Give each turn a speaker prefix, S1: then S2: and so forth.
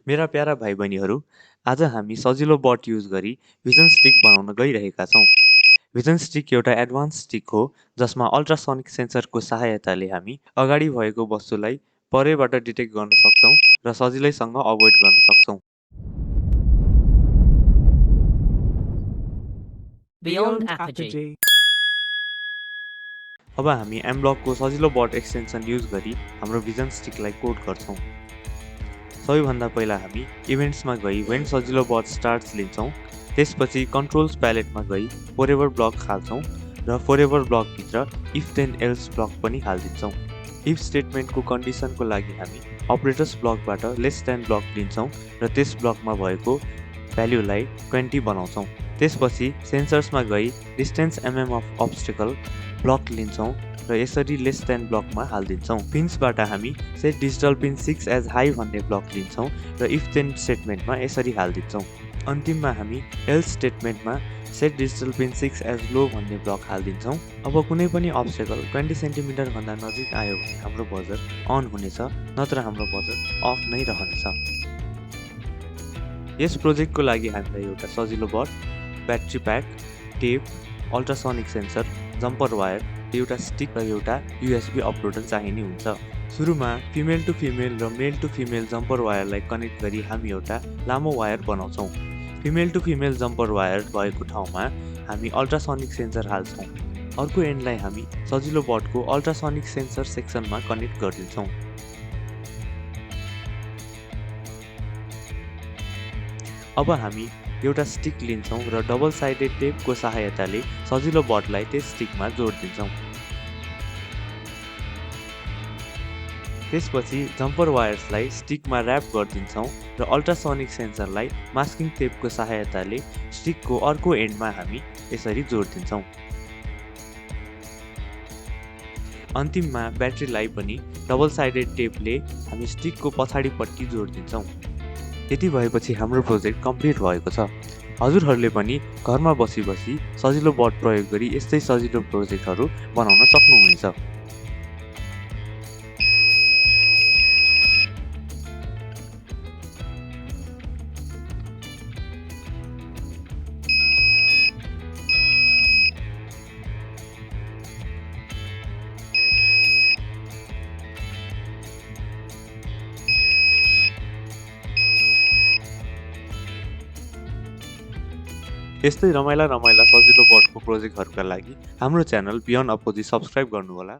S1: मेरा प्यारा भाइ बहिनीहरू, आज हामी सजिलो बट युज गरी भिजन स्टिक बनाउन गइरहेका छौँ। भिजन स्टिक एउटा एडभान्स स्टिक हो जसमा अल्ट्रासोनिक सेन्सरको सहायताले हामी अगाडि भएको वस्तुलाई परैबाट डिटेक्ट गर्न सक्छौँ र सजिलैसँग अभोइड गर्न सक्छौँ।
S2: beyondapogee.
S1: अब हामी एमब्लकको सजिलो बट एक्सटेन्सन युज गरी हाम्रो भिजन स्टिकलाई कोड गर्छौँ। सबैभन्दा पहिला हामी इभेन्ट्समा गई वेन सजिलो बट स्टार्ट्स लिन्छौँ। त्यसपछि कन्ट्रोल्स प्यालेटमा गई फोरेभर ब्लक हाल्छौँ र forever ब्लकभित्र if then else block पनि हालिदिन्छौँ। इफ स्टेटमेन्टको कन्डिसनको लागि हामी अपरेटर्स ब्लकबाट लेस देन ब्लक लिन्छौँ र त्यस ब्लकमा भएको भ्याल्युलाई 20 बनाउँछौँ। त्यसपछि सेन्सर्समा गई distance mm of obstacle block लिन्छौँ र यसरी लेस देन ब्लकमा हालिदिन्छौँ। पिन्सबाट हामी set digital pin 6 as high भन्ने ब्लक लिन्छौँ र इफ देन स्टेटमेन्टमा यसरी हालिदिन्छौँ। अन्तिममा हामी एल्स स्टेटमेन्टमा set digital pin 6 as low भन्ने ब्लक हालिदिन्छौँ। अब कुनै पनि अब्स्टिकल 20 सेन्टिमिटर भन्दा नजिक आयो भने हाम्रो बजर अन हुनेछ, नत्र हाम्रो बजर अफ नै रहनेछ। यस प्रोजेक्टको लागि हामीलाई एउटा सजिलो but, battery pack, tape, ultrasonic sensor, jumper wire, एउटा स्टिक र एउटा USB अपलोडर चाहिने हुन्छ। सुरुमा फिमेल टु फिमेल र मेल टु फिमेल जम्पर वायरलाई कनेक्ट गरी हामी एउटा लामो वायर बनाउँछौँ। Female to female jumper wire भएको ठाउँमा हामी अल्ट्रासोनिक सेन्सर हाल्छौँ। अर्को एन्डलाई हामी सजिलो बटको अल्ट्रासोनिक सेन्सर सेक्सनमा कनेक्ट गरिदिन्छौँ। अब हामी एउटा स्टिक लिन्छौँ र डबल साइडेड टेपको सहायताले सजिलो बटलाई त्यस स्टिकमा जोडिदिन्छौँ। त्यसपछि जम्पर वायर्सलाई स्टिकमा ऱ्याप गरिदिन्छौँ र अल्ट्रासोनिक सेन्सरलाई मास्किङ टेपको सहायताले स्टिकको अर्को एन्डमा हामी यसरी जोडिदिन्छौँ। अन्तिममा ब्याट्रीलाई पनि डबल साइडेड टेपले हामी स्टिकको पछाडिपट्टि जोडिदिन्छौँ। यति भएपछि हाम्रो प्रोजेक्ट कम्प्लिट भएको छ। हजुरहरूले पनि घरमा बसी सजिलो बट प्रयोग गरी यस्तै सजिलो प्रोजेक्टहरू बनाउन सक्नुहुनेछ। यस्तै रमाइला सजिलो बटको प्रोजेक्टहरूका लागि हाम्रो च्यानल बियोन्ड अपोजी सब्स्क्राइब गर्नुहोला।